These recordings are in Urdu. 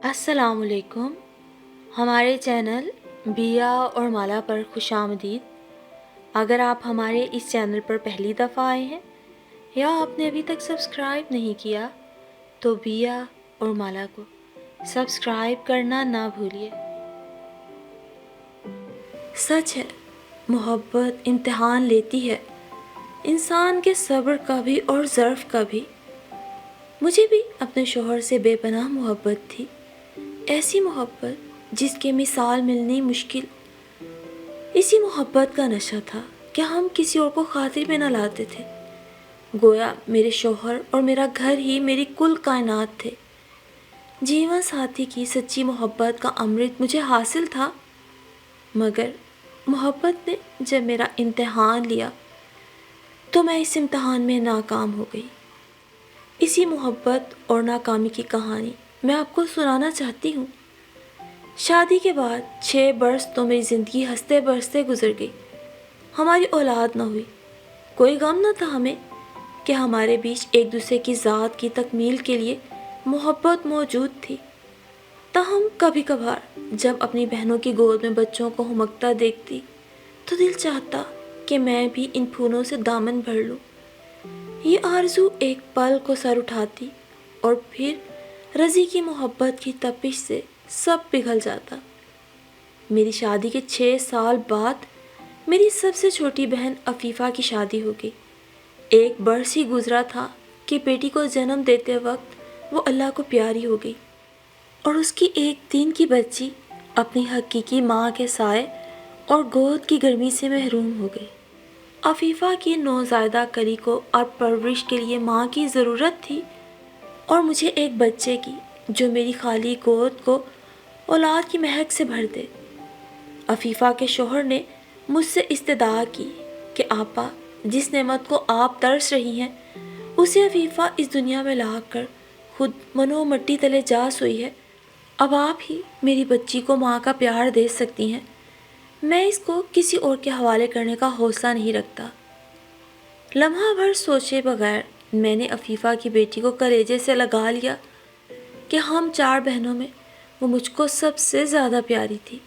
السلام علیکم۔ ہمارے چینل بیا اور مالا پر خوش آمدید۔ اگر آپ ہمارے اس چینل پر پہلی دفعہ آئے ہیں یا آپ نے ابھی تک سبسکرائب نہیں کیا تو بیا اور مالا کو سبسکرائب کرنا نہ بھولیے۔ سچ ہے، محبت امتحان لیتی ہے، انسان کے صبر کا بھی اور ظرف کا بھی۔ مجھے بھی اپنے شوہر سے بے پناہ محبت تھی، ایسی محبت جس کے مثال ملنی مشکل۔ اسی محبت کا نشہ تھا کہ ہم کسی اور کو خاطر میں نہ لاتے تھے، گویا میرے شوہر اور میرا گھر ہی میری کل کائنات تھے۔ جیون ساتھی کی سچی محبت کا امرت مجھے حاصل تھا، مگر محبت نے جب میرا امتحان لیا تو میں اس امتحان میں ناکام ہو گئی۔ اسی محبت اور ناکامی کی کہانی میں آپ کو سنانا چاہتی ہوں۔ شادی کے بعد 6 برس تو میری زندگی ہنستے برستے گزر گئی۔ ہماری اولاد نہ ہوئی، کوئی غم نہ تھا ہمیں کہ ہمارے بیچ ایک دوسرے کی ذات کی تکمیل کے لیے محبت موجود تھی۔ تاہم کبھی کبھار جب اپنی بہنوں کی گود میں بچوں کو ہمکتا دیکھتی تو دل چاہتا کہ میں بھی ان پھولوں سے دامن بھر لوں۔ یہ آرزو ایک پل کو سر اٹھاتی اور پھر رضی کی محبت کی تپش سے سب پگھل جاتا۔ میری شادی کے 6 سال بعد میری سب سے چھوٹی بہن عفیفہ کی شادی ہو گئی۔ 1 برس ہی گزرا تھا کہ بیٹی کو جنم دیتے وقت وہ اللہ کو پیاری ہو گئی اور اس کی 1 دن کی بچی اپنی حقیقی ماں کے سائے اور گود کی گرمی سے محروم ہو گئی۔ عفیفہ کی نوزائیدہ کلی کو اور پرورش کے لیے ماں کی ضرورت تھی اور مجھے ایک بچے کی جو میری خالی گود کو اولاد کی مہک سے بھر دے۔ عفیفہ کے شوہر نے مجھ سے استدعا کی کہ آپا، جس نعمت کو آپ ترس رہی ہیں اسے عفیفہ اس دنیا میں لا کر خود منو مٹی تلے جا سوئی ہے، اب آپ ہی میری بچی کو ماں کا پیار دے سکتی ہیں، میں اس کو کسی اور کے حوالے کرنے کا حوصلہ نہیں رکھتا۔ لمحہ بھر سوچے بغیر میں نے عفیفہ کی بیٹی کو کلیجے سے لگا لیا کہ ہم 4 بہنوں میں وہ مجھ کو سب سے زیادہ پیاری تھی۔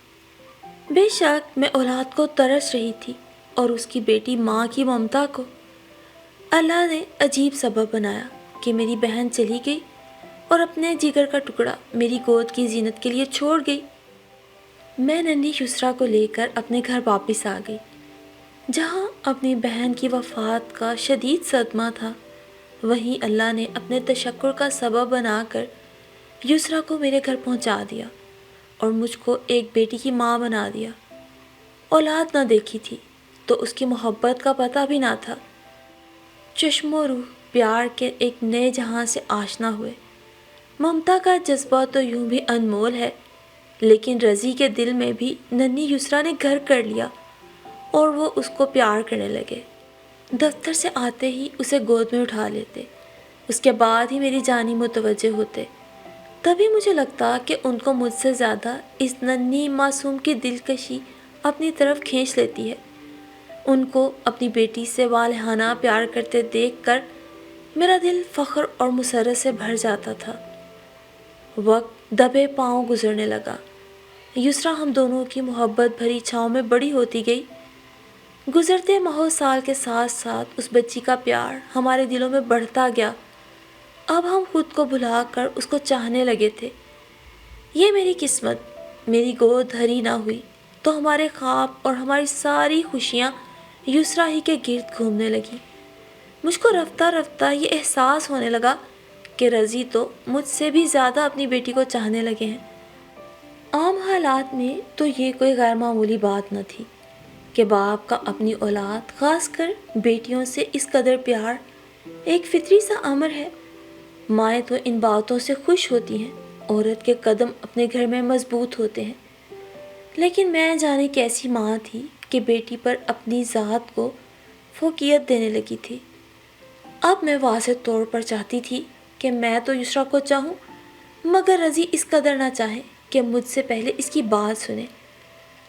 بے شک میں اولاد کو ترس رہی تھی اور اس کی بیٹی ماں کی ممتا کو۔ اللہ نے عجیب سبب بنایا کہ میری بہن چلی گئی اور اپنے جگر کا ٹکڑا میری گود کی زینت کے لیے چھوڑ گئی۔ میں ننھی یسریٰ کو لے کر اپنے گھر واپس آ گئی، جہاں اپنی بہن کی وفات کا شدید صدمہ تھا، وہیں اللہ نے اپنے تشکر کا سبب بنا کر یسریٰ کو میرے گھر پہنچا دیا اور مجھ کو ایک بیٹی کی ماں بنا دیا۔ اولاد نہ دیکھی تھی تو اس کی محبت کا پتہ بھی نہ تھا۔ چشم و روح پیار کے ایک نئے جہاں سے آشنا ہوئے۔ ممتا کا جذبہ تو یوں بھی انمول ہے، لیکن رضی کے دل میں بھی ننھی یسریٰ نے گھر کر لیا اور وہ اس کو پیار کرنے لگے۔ دفتر سے آتے ہی اسے گود میں اٹھا لیتے، اس کے بعد ہی میری جانب متوجہ ہوتے۔ تبھی مجھے لگتا کہ ان کو مجھ سے زیادہ اس ننھی معصوم کی دلکشی اپنی طرف کھینچ لیتی ہے۔ ان کو اپنی بیٹی سے والہانہ پیار کرتے دیکھ کر میرا دل فخر اور مسرت سے بھر جاتا تھا۔ وقت دبے پاؤں گزرنے لگا۔ یسریٰ ہم دونوں کی محبت بھری چھاؤں میں بڑی ہوتی گئی۔ گزرتے ماہ و سال کے ساتھ ساتھ اس بچی کا پیار ہمارے دلوں میں بڑھتا گیا۔ اب ہم خود کو بھلا کر اس کو چاہنے لگے تھے۔ یہ میری قسمت، میری گود ہری نہ ہوئی تو ہمارے خواب اور ہماری ساری خوشیاں یسریٰ ہی کے گرد گھومنے لگیں۔ مجھ کو رفتہ رفتہ یہ احساس ہونے لگا کہ رضی تو مجھ سے بھی زیادہ اپنی بیٹی کو چاہنے لگے ہیں۔ عام حالات میں تو یہ کوئی غیر معمولی بات نہ تھی کہ باپ کا اپنی اولاد، خاص کر بیٹیوں سے اس قدر پیار ایک فطری سا امر ہے۔ مائیں تو ان باتوں سے خوش ہوتی ہیں، عورت کے قدم اپنے گھر میں مضبوط ہوتے ہیں، لیکن میں جانے کیسی ماں تھی کہ بیٹی پر اپنی ذات کو فوقیت دینے لگی تھی۔ اب میں واضح طور پر چاہتی تھی کہ میں تو یسریٰ کو چاہوں، مگر رضی اس قدر نہ چاہے کہ مجھ سے پہلے اس کی بات سنے۔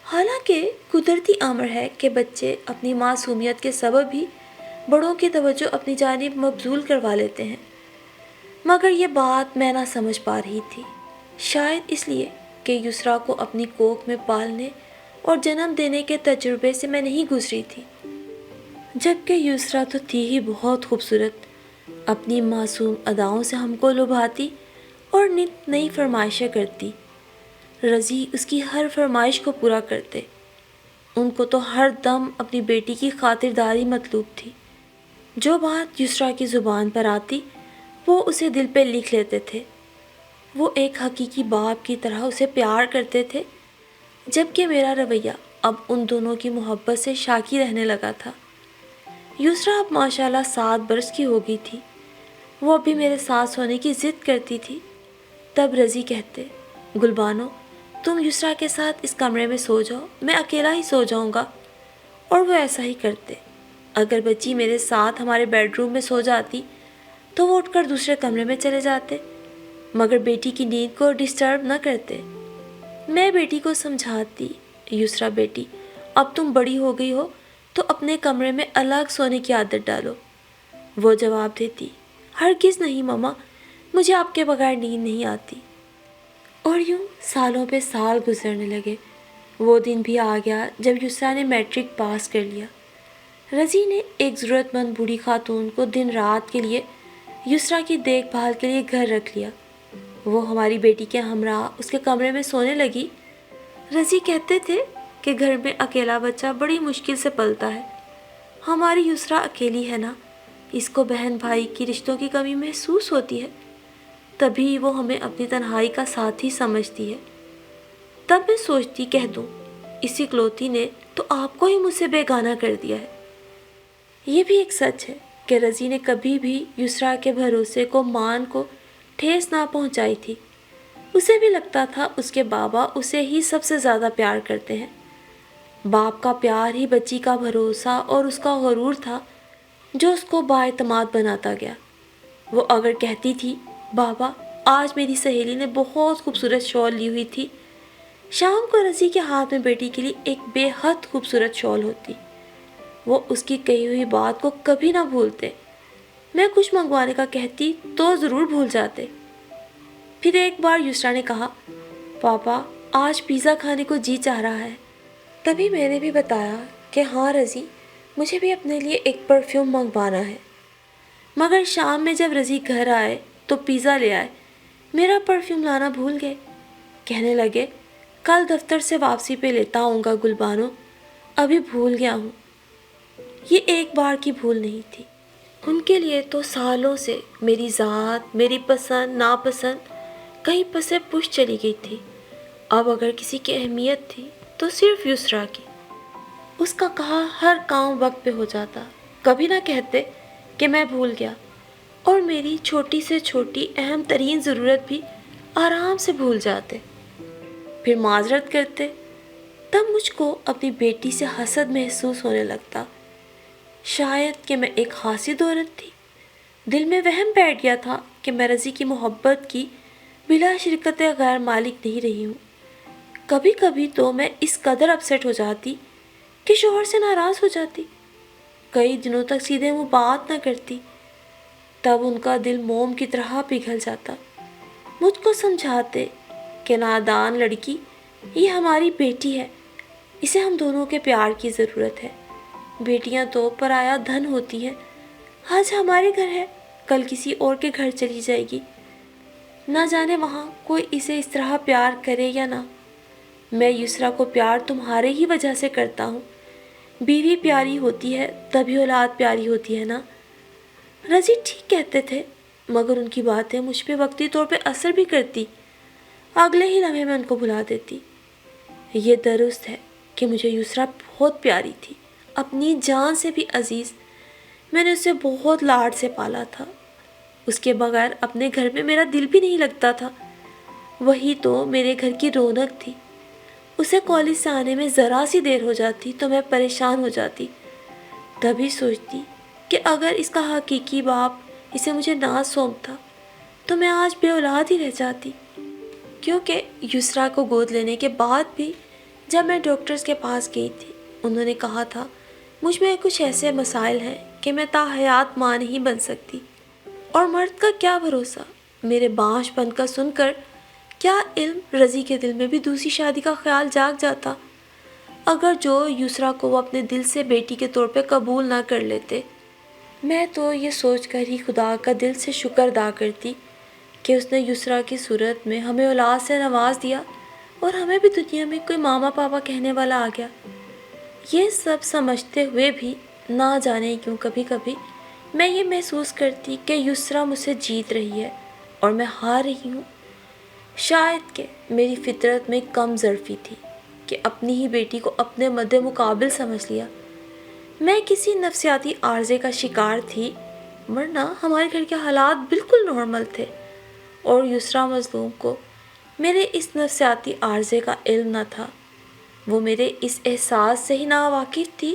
حالانکہ قدرتی امر ہے کہ بچے اپنی معصومیت کے سبب ہی بڑوں کی توجہ اپنی جانب مبذول کروا لیتے ہیں، مگر یہ بات میں نہ سمجھ پا رہی تھی۔ شاید اس لیے کہ یسریٰ کو اپنی کوکھ میں پالنے اور جنم دینے کے تجربے سے میں نہیں گزری تھی، جبکہ یسریٰ تو تھی ہی بہت خوبصورت، اپنی معصوم اداؤں سے ہم کو لبھاتی اور نت نئی فرمائشیں کرتی۔ رضی اس کی ہر فرمائش کو پورا کرتے۔ ان کو تو ہر دم اپنی بیٹی کی خاطرداری مطلوب تھی۔ جو بات یسریٰ کی زبان پر آتی وہ اسے دل پہ لکھ لیتے تھے۔ وہ ایک حقیقی باپ کی طرح اسے پیار کرتے تھے، جبکہ میرا رویہ اب ان دونوں کی محبت سے شاکی رہنے لگا تھا۔ یسریٰ اب ماشاءاللہ 7 برس کی ہو گئی تھی۔ وہ اب بھی میرے ساتھ سونے کی ضد کرتی تھی۔ تب رضی کہتے، گلبانو تم یسریٰ کے ساتھ اس کمرے میں سو جاؤ، میں اکیلا ہی سو جاؤں گا۔ اور وہ ایسا ہی کرتے۔ اگر بچی میرے ساتھ ہمارے بیڈ روم میں سو جاتی تو وہ اٹھ کر دوسرے کمرے میں چلے جاتے، مگر بیٹی کی نیند کو ڈسٹرب نہ کرتے۔ میں بیٹی کو سمجھاتی، یسریٰ بیٹی اب تم بڑی ہو گئی ہو تو اپنے کمرے میں الگ سونے کی عادت ڈالو۔ وہ جواب دیتی، ہرگز نہیں ماما، مجھے آپ کے بغیر نیند نہیں آتی۔ اور یوں سالوں پہ سال گزرنے لگے۔ وہ دن بھی آ گیا جب یسریٰ نے میٹرک پاس کر لیا۔ رضی نے ایک ضرورت مند بوڑھی خاتون کو دن رات کے لیے یسریٰ کی دیکھ بھال کے لیے گھر رکھ لیا۔ وہ ہماری بیٹی کے ہمراہ اس کے کمرے میں سونے لگی۔ رضی کہتے تھے کہ گھر میں اکیلا بچہ بڑی مشکل سے پلتا ہے۔ ہماری یسریٰ اکیلی ہے نا، اس کو بہن بھائی کی رشتوں کی کمی محسوس ہوتی ہے، تبھی وہ ہمیں اپنی تنہائی کا ساتھی سمجھتی ہے۔ تب میں سوچتی کہہ دوں، اسی اکلوتی نے تو آپ کو ہی مجھ سے بیگانہ کر دیا ہے۔ یہ بھی ایک سچ ہے کہ رضی نے کبھی بھی یسریٰ کے بھروسے کو مان کو ٹھیس نہ پہنچائی تھی۔ اسے بھی لگتا تھا اس کے بابا اسے ہی سب سے زیادہ پیار کرتے ہیں۔ باپ کا پیار ہی بچی کا بھروسہ اور اس کا غرور تھا جو اس کو بااعتماد بناتا گیا۔ وہ اگر کہتی تھی، بابا آج میری سہیلی نے بہت خوبصورت شال لی ہوئی تھی، شام کو رضی کے ہاتھ میں بیٹی کے لیے ایک بے حد خوبصورت شال ہوتی۔ وہ اس کی کہی ہوئی بات کو کبھی نہ بھولتے۔ میں کچھ منگوانے کا کہتی تو ضرور بھول جاتے۔ پھر ایک بار یسریٰ نے کہا، پاپا آج پیزا کھانے کو جی چاہ رہا ہے۔ تبھی میں نے بھی بتایا کہ ہاں رضی، مجھے بھی اپنے لیے ایک پرفیوم منگوانا ہے۔ مگر شام میں جب رضی گھر آئے تو پیزا لے آئے، میرا پرفیوم لانا بھول گئے۔ کہنے لگے، کل دفتر سے واپسی پہ لیتا آؤں گا گلبانو، ابھی بھول گیا ہوں۔ یہ ایک بار کی بھول نہیں تھی، ان کے لیے تو سالوں سے میری ذات، میری پسند ناپسند کہیں پسے پش چلی گئی تھی۔ اب اگر کسی کی اہمیت تھی تو صرف یسریٰ کی۔ اس کا کہا ہر کام وقت پہ ہو جاتا، کبھی نہ کہتے کہ میں بھول گیا، اور میری چھوٹی سے چھوٹی اہم ترین ضرورت بھی آرام سے بھول جاتے، پھر معذرت کرتے۔ تب مجھ کو اپنی بیٹی سے حسد محسوس ہونے لگتا، شاید کہ میں ایک حاسد عورت تھی۔ دل میں وہم بیٹھ گیا تھا کہ میں رضی کی محبت کی بلا شرکت غیر مالک نہیں رہی ہوں۔ کبھی کبھی تو میں اس قدر اپسیٹ ہو جاتی کہ شوہر سے ناراض ہو جاتی، کئی دنوں تک سیدھے منہ بات نہ کرتی۔ تب ان کا دل موم کی طرح پگھل جاتا، مجھ کو سمجھاتے کہ نادان لڑکی، یہ ہماری بیٹی ہے، اسے ہم دونوں کے پیار کی ضرورت ہے۔ بیٹیاں تو پرایا دھن ہوتی ہیں، آج ہمارے گھر ہے، کل کسی اور کے گھر چلی جائے گی، نہ جانے وہاں کوئی اسے اس طرح پیار کرے یا نہ۔ میں یسریٰ کو پیار تمہارے ہی وجہ سے کرتا ہوں۔ بیوی پیاری ہوتی ہے تبھی اولاد پیاری ہوتی ہے نا۔ رضی ٹھیک کہتے تھے، مگر ان کی باتیں مجھ پہ وقتی طور پہ اثر بھی کرتی، اگلے ہی لمحے میں ان کو بھلا دیتی۔ یہ درست ہے کہ مجھے یسریٰ بہت پیاری تھی، اپنی جان سے بھی عزیز۔ میں نے اسے بہت لاڈ سے پالا تھا، اس کے بغیر اپنے گھر میں میرا دل بھی نہیں لگتا تھا۔ وہی تو میرے گھر کی رونق تھی۔ اسے کالج سے آنے میں ذرا سی دیر ہو جاتی تو میں پریشان ہو جاتی، تبھی سوچتی کہ اگر اس کا حقیقی باپ اسے مجھے نہ سونپتا تو میں آج بے اولاد ہی رہ جاتی۔ کیونکہ یسریٰ کو گود لینے کے بعد بھی جب میں ڈاکٹرز کے پاس گئی تھی، انہوں نے کہا تھا مجھ میں کچھ ایسے مسائل ہیں کہ میں تا حیات ماں نہیں بن سکتی، اور مرد کا کیا بھروسہ۔ میرے بانجھ پن کا سن کر کیا علم رضی کے دل میں بھی دوسری شادی کا خیال جاگ جاتا اگر جو یسریٰ کو وہ اپنے دل سے بیٹی کے طور پہ قبول نہ کر لیتے؟ میں تو یہ سوچ کر ہی خدا کا دل سے شکر ادا کرتی کہ اس نے یسریٰ کی صورت میں ہمیں اولاد سے نواز دیا اور ہمیں بھی دنیا میں کوئی ماما پاپا کہنے والا آ گیا۔ یہ سب سمجھتے ہوئے بھی نہ جانے کیوں کبھی کبھی میں یہ محسوس کرتی کہ یسریٰ مجھ سے جیت رہی ہے اور میں ہار رہی ہوں۔ شاید کہ میری فطرت میں کم ظرفی تھی کہ اپنی ہی بیٹی کو اپنے مد مقابل سمجھ لیا۔ میں کسی نفسیاتی عارضے کا شکار تھی، ورنہ ہمارے گھر کے حالات بالکل نارمل تھے، اور یسریٰ مظلوم کو میرے اس نفسیاتی عارضے کا علم نہ تھا۔ وہ میرے اس احساس سے ہی ناواقف تھی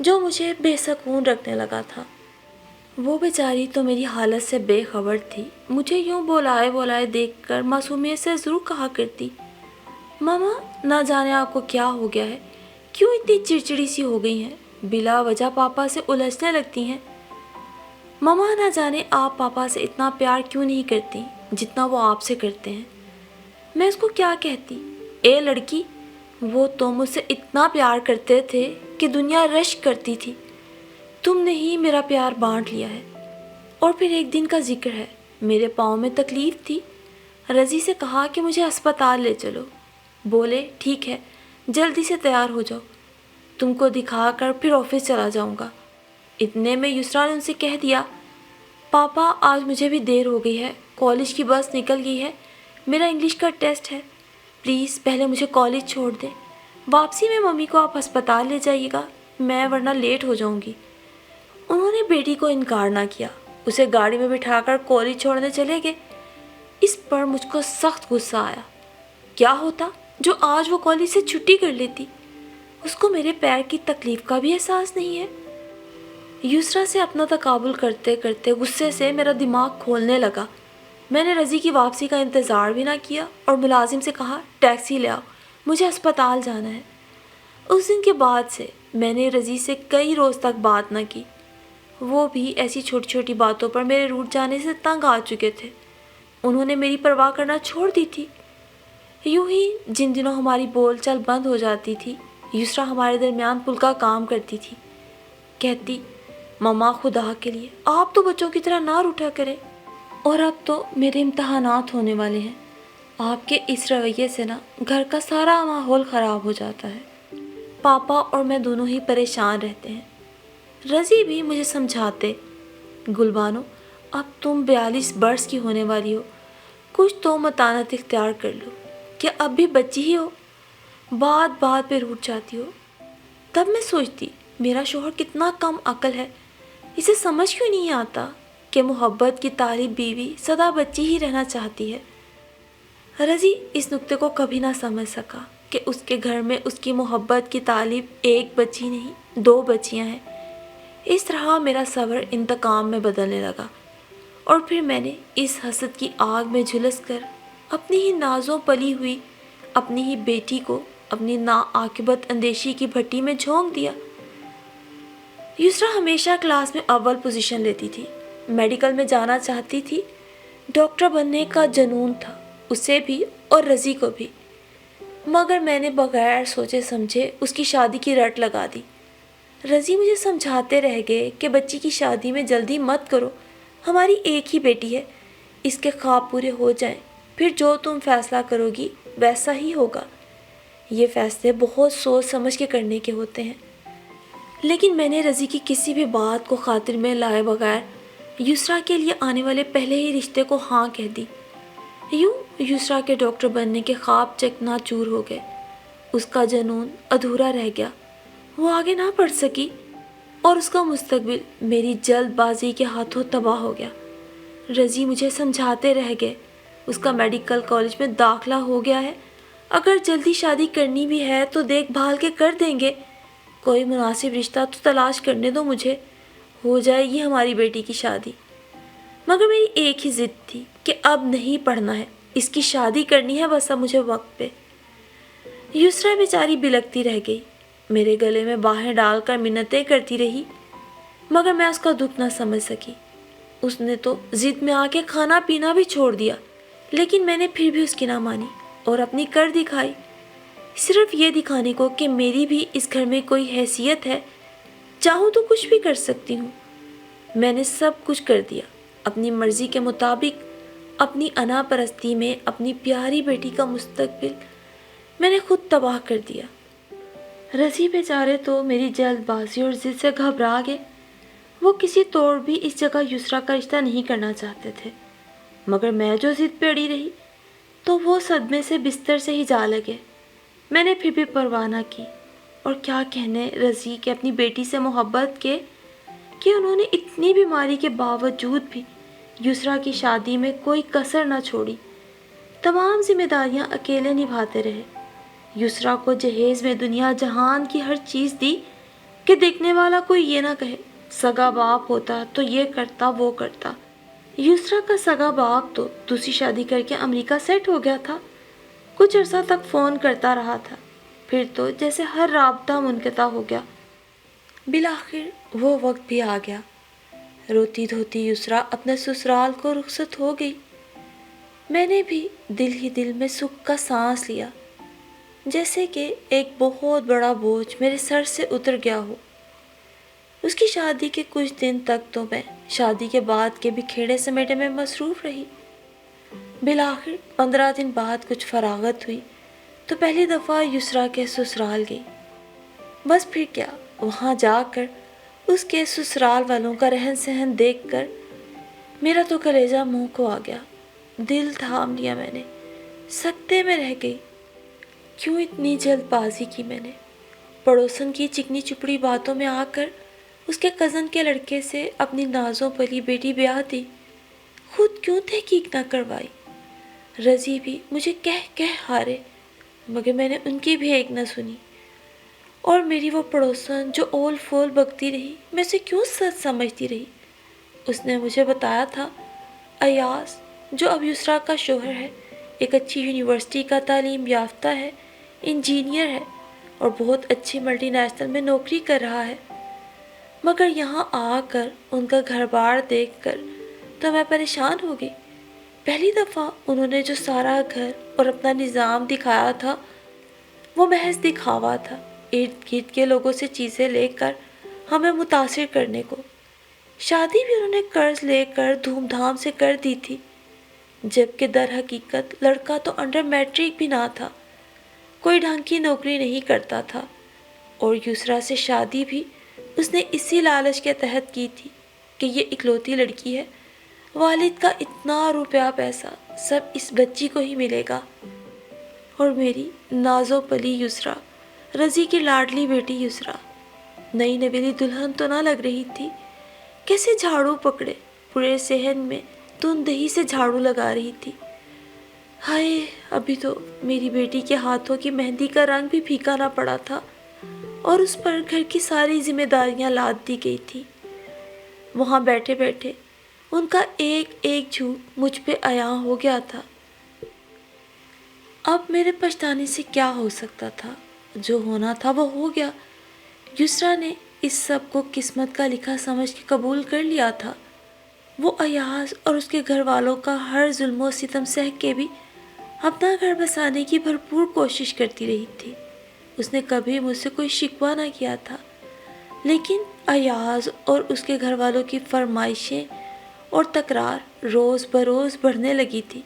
جو مجھے بے سکون رکھنے لگا تھا۔ وہ بیچاری تو میری حالت سے بے خبر تھی، مجھے یوں بولائے بولائے دیکھ کر معصومیت سے ضرور کہا کرتی، ماما نہ جانے آپ کو کیا ہو گیا ہے، کیوں اتنی چڑچڑی سی ہو گئی ہیں، بلا وجہ پاپا سے الجھنے لگتی ہیں۔ ماما نہ جانے آپ پاپا سے اتنا پیار کیوں نہیں کرتی جتنا وہ آپ سے کرتے ہیں۔ میں اس کو کیا کہتی، اے لڑکی، وہ تو مجھ سے اتنا پیار کرتے تھے کہ دنیا رشک کرتی تھی، تم نے ہی میرا پیار بانٹ لیا ہے۔ اور پھر ایک دن کا ذکر ہے، میرے پاؤں میں تکلیف تھی، رضی سے کہا کہ مجھے اسپتال لے چلو، بولے ٹھیک ہے جلدی سے تیار ہو جاؤ، تم کو دکھا کر پھر آفس چلا جاؤں گا۔ اتنے میں یسریٰ نے ان سے کہہ دیا، پاپا آج مجھے بھی دیر ہو گئی ہے، کالج کی بس نکل گئی ہے، میرا انگلش کا ٹیسٹ ہے، پلیز پہلے مجھے کالج چھوڑ دیں، واپسی میں ممی کو آپ ہسپتال لے جائیے گا، میں ورنہ لیٹ ہو جاؤں گی۔ انہوں نے بیٹی کو انکار نہ کیا، اسے گاڑی میں بٹھا کر کالج چھوڑنے چلے گئے۔ اس پر مجھ کو سخت غصہ آیا۔ کیا ہوتا جو آج وہ کالج سے چھٹی کر لیتی؟ اس کو میرے پیر کی تکلیف کا بھی احساس نہیں ہے۔ یسریٰ سے اپنا تقابل کرتے کرتے غصے سے میرا دماغ کھولنے لگا۔ میں نے رضی کی واپسی کا انتظار بھی نہ کیا اور ملازم سے کہا ٹیکسی لے آؤ، مجھے اسپتال جانا ہے۔ اس دن کے بعد سے میں نے رضی سے کئی روز تک بات نہ کی۔ وہ بھی ایسی چھوٹی چھوٹی باتوں پر میرے روٹھ جانے سے تنگ آ چکے تھے، انہوں نے میری پرواہ کرنا چھوڑ دی تھی۔ یوں ہی جن دنوں ہماری بول چال بند ہو جاتی تھی، یسریٰ ہمارے درمیان پل کا کام کرتی تھی، کہتی، ماما خدا کے لیے آپ تو بچوں کی طرح نہ روٹھا کریں، اور اب تو میرے امتحانات ہونے والے ہیں، آپ کے اس رویے سے نا گھر کا سارا ماحول خراب ہو جاتا ہے، پاپا اور میں دونوں ہی پریشان رہتے ہیں۔ رضی بھی مجھے سمجھاتے، گلبانو اب تم 42 برس کی ہونے والی ہو، کچھ تو متانت اختیار کر لو، کہ اب بھی بچی ہی ہو، بات بات پہ روٹھ جاتی ہو۔ تب میں سوچتی میرا شوہر کتنا کم عقل ہے، اسے سمجھ کیوں نہیں آتا کہ محبت کی طالب بیوی سدا بچی ہی رہنا چاہتی ہے۔ رضی اس نقطے کو کبھی نہ سمجھ سکا کہ اس کے گھر میں اس کی محبت کی طالب ایک بچی نہیں 2 بچیاں ہیں۔ اس طرح میرا صبر انتقام میں بدلنے لگا، اور پھر میں نے اس حسد کی آگ میں جھلس کر اپنی ہی نازوں پلی ہوئی اپنی ہی بیٹی کو اپنی ناعاقبت اندیشی کی بھٹی میں جھونک دیا۔ یسریٰ ہمیشہ کلاس میں اول پوزیشن لیتی تھی، میڈیکل میں جانا چاہتی تھی، ڈاکٹر بننے کا جنون تھا اسے بھی اور رضی کو بھی، مگر میں نے بغیر سوچے سمجھے اس کی شادی کی رٹ لگا دی۔ رضی مجھے سمجھاتے رہ گئے کہ بچی کی شادی میں جلدی مت کرو، ہماری ایک ہی بیٹی ہے، اس کے خواب پورے ہو جائیں، پھر جو تم فیصلہ کرو گی ویسا ہی ہوگا، یہ فیصلے بہت سوچ سمجھ کے کرنے کے ہوتے ہیں۔ لیکن میں نے رضی کی کسی بھی بات کو خاطر میں لائے بغیر یسریٰ کے لیے آنے والے پہلے ہی رشتے کو ہاں کہہ دی۔ یوں یسریٰ کے ڈاکٹر بننے کے خواب چکنا چور ہو گئے، اس کا جنون ادھورا رہ گیا، وہ آگے نہ بڑھ سکی، اور اس کا مستقبل میری جلد بازی کے ہاتھوں تباہ ہو گیا۔ رضی مجھے سمجھاتے رہ گئے، اس کا میڈیکل کالج میں داخلہ ہو گیا ہے، اگر جلدی شادی کرنی بھی ہے تو دیکھ بھال کے کر دیں گے، کوئی مناسب رشتہ تو تلاش کرنے دو مجھے، ہو جائے گی ہماری بیٹی کی شادی۔ مگر میری ایک ہی ضد تھی کہ اب نہیں پڑھنا ہے، اس کی شادی کرنی ہے بس اب مجھے وقت پہ۔ یسریٰ بیچاری بلکتی رہ گئی، میرے گلے میں باہیں ڈال کر منتیں کرتی رہی، مگر میں اس کا دکھ نہ سمجھ سکی۔ اس نے تو ضد میں آ کے کھانا پینا بھی چھوڑ دیا لیکن میں نے پھر بھی اس کی نہ مانی اور اپنی کر دکھائی، صرف یہ دکھانے کو کہ میری بھی اس گھر میں کوئی حیثیت ہے، چاہوں تو کچھ بھی کر سکتی ہوں۔ میں نے سب کچھ کر دیا، اپنی مرضی کے مطابق، اپنی انا پرستی میں اپنی پیاری بیٹی کا مستقبل میں نے خود تباہ کر دیا۔ رضی بیچارے تو میری جلد بازی اور ضد سے گھبرا گئے۔ وہ کسی طور بھی اس جگہ یسریٰ کا رشتہ نہیں کرنا چاہتے تھے، مگر میں جو ضد پہ اڑی رہی تو وہ صدمے سے بستر سے ہی جا لگے۔ میں نے پھر بھی پرواہ نہ کی، اور کیا کہنے رضی کے اپنی بیٹی سے محبت کے کہ انہوں نے اتنی بیماری کے باوجود بھی یسریٰ کی شادی میں کوئی کسر نہ چھوڑی، تمام ذمہ داریاں اکیلے نبھاتے رہے۔ یسریٰ کو جہیز میں دنیا جہان کی ہر چیز دی کہ دیکھنے والا کوئی یہ نہ کہے سگا باپ ہوتا تو یہ کرتا وہ کرتا۔ یسریٰ کا سگا باپ تو دوسری شادی کر کے امریکہ سیٹ ہو گیا تھا، کچھ عرصہ تک فون کرتا رہا تھا، پھر تو جیسے ہر رابطہ منقطع ہو گیا۔ بالآخر وہ وقت بھی آ گیا، روتی دھوتی یسریٰ اپنے سسرال کو رخصت ہو گئی۔ میں نے بھی دل ہی دل میں سکھ کا سانس لیا، جیسے کہ ایک بہت بڑا بوجھ میرے سر سے اتر گیا ہو۔ اس کی شادی کے کچھ دن تک تو میں شادی کے بعد کے بھی کھیڑے سمیٹے میں مصروف رہی۔ بالآخر 15 دن بعد کچھ فراغت ہوئی تو پہلی دفعہ یسریٰ کے سسرال گئی۔ بس پھر کیا، وہاں جا کر اس کے سسرال والوں کا رہن سہن دیکھ کر میرا تو کلیجہ منہ کو آ گیا، دل تھام لیا میں نے، سکتے میں رہ گئی۔ کیوں اتنی جلد بازی کی میں نے؟ پڑوسن کی چکنی چپڑی باتوں میں آ کر اس کے کزن کے لڑکے سے اپنی نازوں پلی بیٹی بیاہ دی، خود کیوں تحقیق نہ کروائی؟ رضی بھی مجھے کہہ ہارے، مگر میں نے ان کی بھی ایک نہ سنی، اور میری وہ پڑوسن جو اول فول بکتی رہی، میں اسے کیوں سچ سمجھتی رہی؟ اس نے مجھے بتایا تھا ایاز، جو اب یسریٰ کا شوہر ہے، ایک اچھی یونیورسٹی کا تعلیم یافتہ ہے، انجینئر ہے اور بہت اچھی ملٹی نیشنل میں نوکری کر رہا ہے۔ مگر یہاں آ کر ان کا گھر بار دیکھ کر تو میں پریشان ہو گئی۔ پہلی دفعہ انہوں نے جو سارا گھر اور اپنا نظام دکھایا تھا وہ محض دکھاوا تھا، ارد گرد کے لوگوں سے چیزیں لے کر ہمیں متاثر کرنے کو۔ شادی بھی انہوں نے قرض لے کر دھوم دھام سے کر دی تھی، جبکہ در حقیقت لڑکا تو انڈر میٹرک بھی نہ تھا، کوئی ڈھنگ کی نوکری نہیں کرتا تھا، اور یسریٰ سے شادی بھی اس نے اسی لالچ کے تحت کی تھی کہ یہ اکلوتی لڑکی ہے، والد کا اتنا روپیہ پیسہ سب اس بچی کو ہی ملے گا۔ اور میری نازو پلی یسریٰ، رضی کی لاڈلی بیٹی یسریٰ، نئی نویلی دلہن تو نہ لگ رہی تھی، کیسے جھاڑو پکڑے پورے صحن میں تندہی سے جھاڑو لگا رہی تھی۔ ہائے، ابھی تو میری بیٹی کے ہاتھوں کی مہندی کا رنگ بھی پھیکا نہ پڑا تھا، اور اس پر گھر کی ساری ذمہ داریاں لاد دی گئی تھی۔ وہاں بیٹھے بیٹھے ان کا ایک ایک جھوٹ مجھ پہ عیاں ہو گیا تھا۔ اب میرے پچھتانے سے کیا ہو سکتا تھا؟ جو ہونا تھا وہ ہو گیا۔ یسریٰ نے اس سب کو قسمت کا لکھا سمجھ کے قبول کر لیا تھا۔ وہ ایاز اور اس کے گھر والوں کا ہر ظلم و ستم سہ کے بھی اپنا گھر بسانے کی بھرپور کوشش کرتی رہی تھی۔ اس نے کبھی مجھ سے کوئی شکوہ نہ کیا تھا، لیکن ایاز اور اس کے گھر والوں کی فرمائشیں اور تکرار روز بروز بڑھنے لگی تھی۔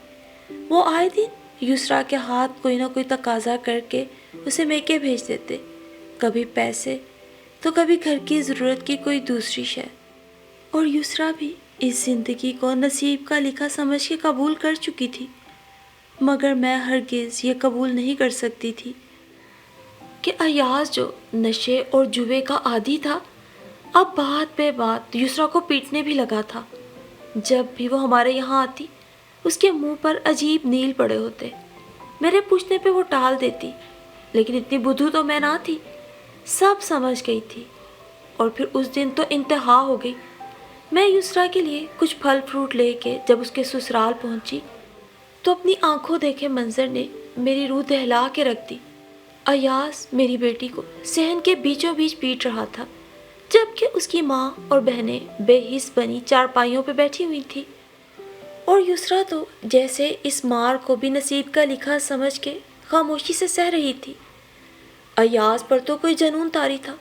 وہ آئے دن یسریٰ کے ہاتھ کوئی نہ کوئی تقاضا کر کے اسے میکے بھیج دیتے، کبھی پیسے تو کبھی گھر کی ضرورت کی کوئی دوسری شے۔ اور یسریٰ بھی اس زندگی کو نصیب کا لکھا سمجھ کے قبول کر چکی تھی، مگر میں ہرگز یہ قبول نہیں کر سکتی تھی کہ ایاز جو نشے اور جوے کا عادی تھا، اب بات بے بات یسریٰ کو پیٹنے بھی لگا تھا۔ جب بھی وہ ہمارے یہاں آتی، اس کے منہ پر عجیب نیل پڑے ہوتے، میرے پوچھنے پہ وہ ٹال دیتی، لیکن اتنی بدھو تو میں نہ تھی، سب سمجھ گئی تھی۔ اور پھر اس دن تو انتہا ہو گئی۔ میں یسریٰ کے لیے کچھ پھل فروٹ لے کے جب اس کے سسرال پہنچی تو اپنی آنکھوں دیکھے منظر نے میری روح دہلا کے رکھ دی۔ ایاز میری بیٹی کو صحن کے بیچوں بیچ پیٹ رہا تھا، جبکہ اس کی ماں اور بہنیں بے حس بنی چارپائیوں پہ بیٹھی ہوئی تھی۔ اور یسریٰ تو جیسے اس مار کو بھی نصیب کا لکھا سمجھ کے خاموشی سے سہ رہی تھی۔ ایاز پر تو کوئی جنون طاری تھا۔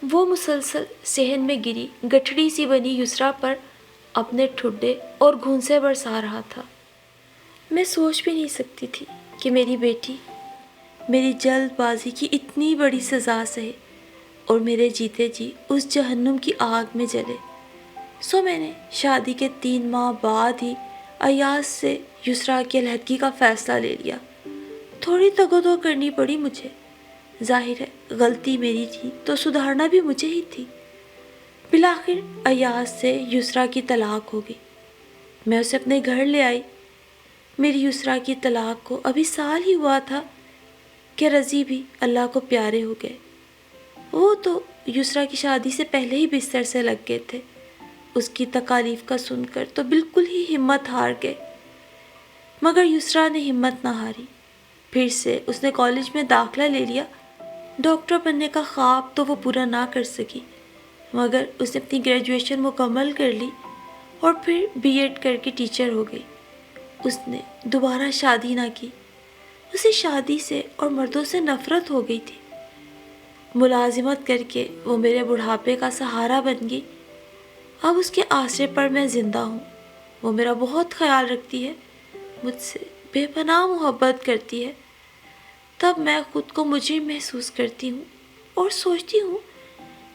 وہ مسلسل صحن میں گری گٹھڑی سی بنی یسریٰ پر اپنے ٹھڈے اور گھونسے برسا رہا تھا۔ میں سوچ بھی نہیں سکتی تھی کہ میری بیٹی میری جلد بازی کی اتنی بڑی سزا سہے اور میرے جیتے جی اس جہنم کی آگ میں جلے۔ سو میں نے شادی کے 3 ماہ بعد ہی ایاز سے یسریٰ کی علیحدگی کا فیصلہ لے لیا۔ تھوڑی تگ و دو کرنی پڑی مجھے، ظاہر ہے غلطی میری تھی تو سدھارنا بھی مجھے ہی تھی۔ بالآخر ایاز سے یسریٰ کی طلاق ہو گئی۔ میں اسے اپنے گھر لے آئی۔ میری یسریٰ کی طلاق کو ابھی سال ہی ہوا تھا کہ رضی بھی اللہ کو پیارے ہو گئے۔ وہ تو یسریٰ کی شادی سے پہلے ہی بستر سے لگ گئے تھے۔ اس کی تکالیف کا سن کر تو بالکل ہی ہمت ہار گئے، مگر یسریٰ نے ہمت نہ ہاری۔ پھر سے اس نے کالج میں داخلہ لے لیا۔ ڈاکٹر بننے کا خواب تو وہ پورا نہ کر سکی، مگر اس نے اپنی گریجویشن مکمل کر لی اور پھر B.Ed کر کے ٹیچر ہو گئی۔ اس نے دوبارہ شادی نہ کی۔ اسے شادی سے اور مردوں سے نفرت ہو گئی تھی۔ ملازمت کر کے وہ میرے بڑھاپے کا سہارا بن گئی۔ اب اس کے آسرے پر میں زندہ ہوں۔ وہ میرا بہت خیال رکھتی ہے، مجھ سے بے پناہ محبت کرتی ہے۔ تب میں خود کو مجرم محسوس کرتی ہوں اور سوچتی ہوں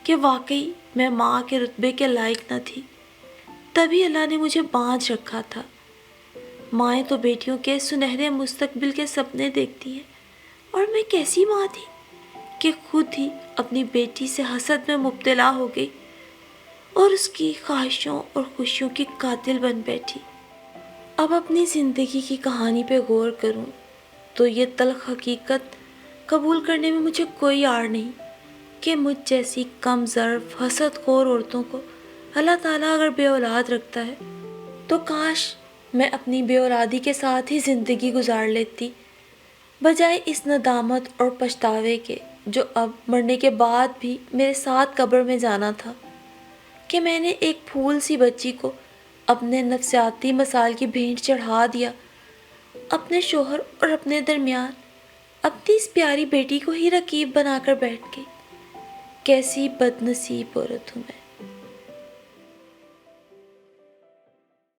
کہ واقعی میں ماں کے رتبے کے لائق نہ تھی، تبھی اللہ نے مجھے باندھ رکھا تھا۔ مائیں تو بیٹیوں کے سنہرے مستقبل کے سپنے دیکھتی ہیں، اور میں کیسی ماں تھی کہ خود ہی اپنی بیٹی سے حسد میں مبتلا ہو گئی اور اس کی خواہشوں اور خوشیوں کی قاتل بن بیٹھی۔ اب اپنی زندگی کی کہانی پہ غور کروں تو یہ تلخ حقیقت قبول کرنے میں مجھے کوئی آڑ نہیں کہ مجھ جیسی کم ظرف حسد خور عورتوں کو اللہ تعالیٰ اگر بے اولاد رکھتا ہے تو کاش میں اپنی بے اولادی کے ساتھ ہی زندگی گزار لیتی، بجائے اس ندامت اور پچھتاوے کے جو اب مرنے کے بعد بھی میرے ساتھ قبر میں جانا تھا، کہ میں نے ایک پھول سی بچی کو اپنے نفسیاتی مسائل کی بھینٹ چڑھا دیا، اپنے شوہر اور اپنے درمیان اپنی اس پیاری بیٹی کو ہی رقیب بنا کر بیٹھ گئی۔ کیسی بد نصیب عورت ہوں میں۔